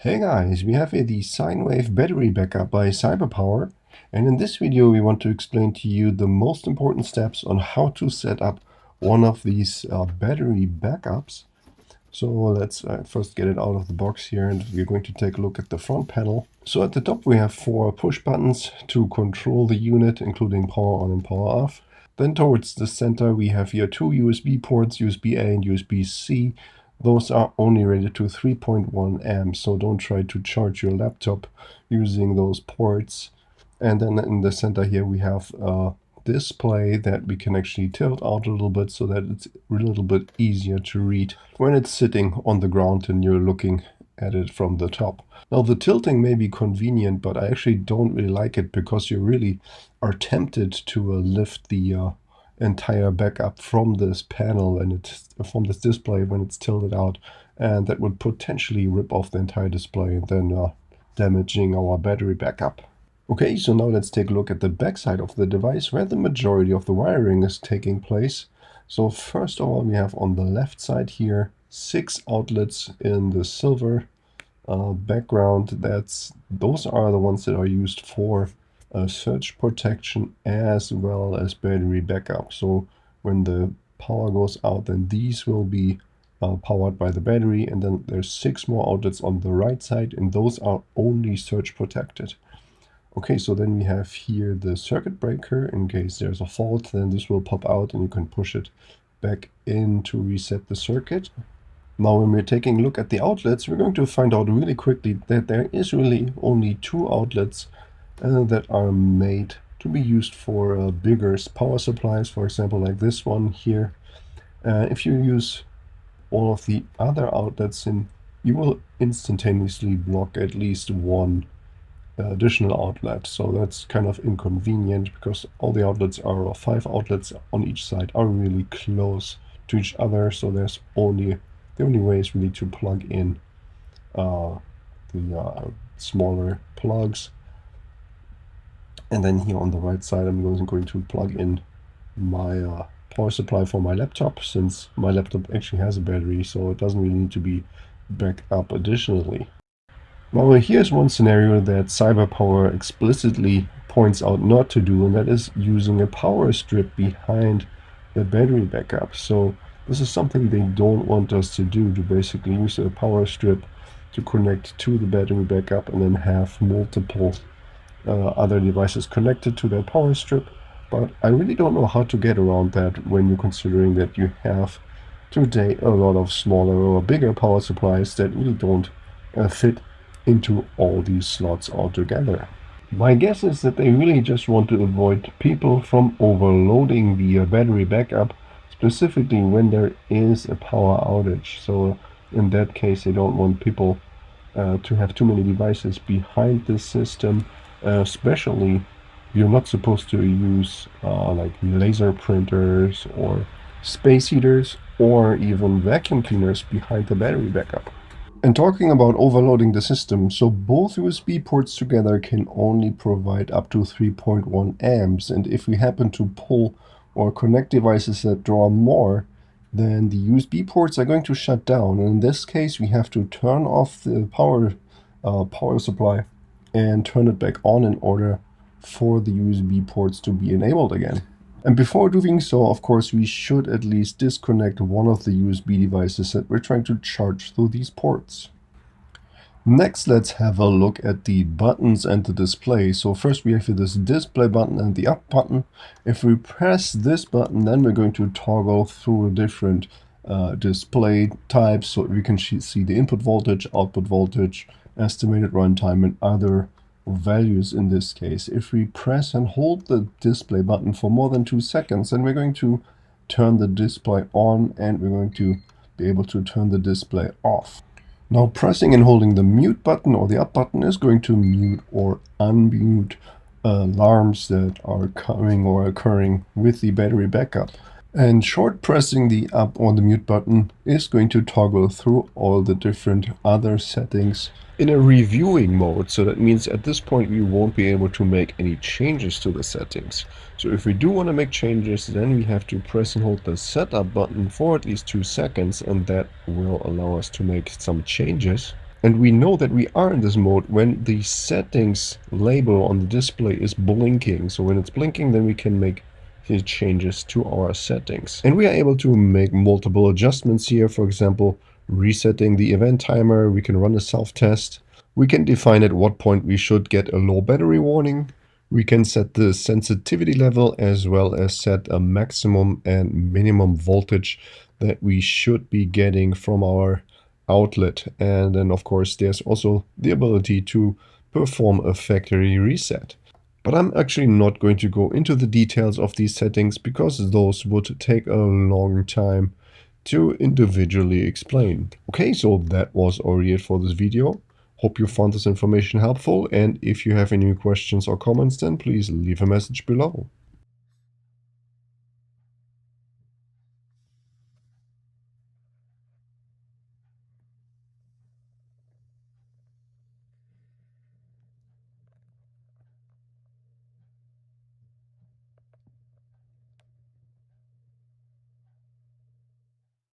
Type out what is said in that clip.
Hey guys, we have here the sine wave battery backup by CyberPower, and in this video we want to explain to you the most important steps on how to set up one of these battery backups. So let's first get it out of the box here, and we're going to take a look at the front panel. So at the top we have 4 push buttons to control the unit, including power on and power off. Then towards the center we have here 2 USB ports, USB-A and USB-C. Those are only rated to 3.1 amps, so don't try to charge your laptop using those ports. And then in the center here we have a display that we can actually tilt out a little bit so that it's a little bit easier to read when it's sitting on the ground and you're looking at it from the top. Now the tilting may be convenient, but I actually don't really like it because you really are tempted to lift the entire backup from this panel and from this display when it's tilted out, and that would potentially rip off the entire display and then damaging our battery backup. Okay, so now let's take a look at the backside of the device where the majority of the wiring is taking place. So first of all, we have on the left side here 6 outlets in the silver background. Those are the ones that are used for surge protection as well as battery backup. So when the power goes out, then these will be powered by the battery, and then there's 6 more outlets on the right side, and those are only surge protected. Okay, so then we have here the circuit breaker. In case there's a fault, then this will pop out and you can push it back in to reset the circuit. Now when we're taking a look at the outlets, we're going to find out really quickly that there is really only 2 outlets that are made to be used for bigger power supplies, for example like this one here. If you use all of the other outlets, you will instantaneously block at least one additional outlet. So that's kind of inconvenient because all the outlets are 5 outlets on each side are really close to each other. So the only way is really to plug in the smaller plugs. And then here on the right side, I'm going to plug in my power supply for my laptop, since my laptop actually has a battery, so it doesn't really need to be backed up additionally. Now here's one scenario that CyberPower explicitly points out not to do, and that is using a power strip behind the battery backup. So this is something they don't want us to do, to basically use a power strip to connect to the battery backup and then have multiple other devices connected to that power strip. But I really don't know how to get around that when you're considering that you have today a lot of smaller or bigger power supplies that really don't fit into all these slots altogether. My guess is that they really just want to avoid people from overloading the battery backup, specifically when there is a power outage. So in that case, they don't want people to have too many devices behind this system. Especially, you're not supposed to use like laser printers or space heaters or even vacuum cleaners behind the battery backup. And talking about overloading the system, so both USB ports together can only provide up to 3.1 amps, and if we happen to pull or connect devices that draw more, then the USB ports are going to shut down. And in this case, we have to turn off the power supply and turn it back on in order for the USB ports to be enabled again. And before doing so, of course, we should at least disconnect one of the USB devices that we're trying to charge through these ports. Next, let's have a look at the buttons and the display. So first we have here this display button and the up button. If we press this button, then we're going to toggle through different display types, so we can see the input voltage, output voltage, estimated runtime, and other values in this case. If we press and hold the display button for more than 2 seconds, then we're going to turn the display on, and we're going to be able to turn the display off. Now pressing and holding the mute button or the up button is going to mute or unmute alarms that are coming or occurring with the battery backup. And short pressing the up or the mute button is going to toggle through all the different other settings in a reviewing mode. So that means at this point we won't be able to make any changes to the settings. So if we do want to make changes, then we have to press and hold the setup button for at least 2 seconds, and that will allow us to make some changes. And we know that we are in this mode when the settings label on the display is blinking. So when it's blinking, then we can make the changes to our settings. And we are able to make multiple adjustments here. For example, resetting the event timer. We can run a self-test. We can define at what point we should get a low battery warning. We can set the sensitivity level as well as set a maximum and minimum voltage that we should be getting from our outlet. And then of course there's also the ability to perform a factory reset. But I'm actually not going to go into the details of these settings because those would take a long time to individually explain. Okay, so that was already it for this video. Hope you found this information helpful, and if you have any questions or comments, then please leave a message below.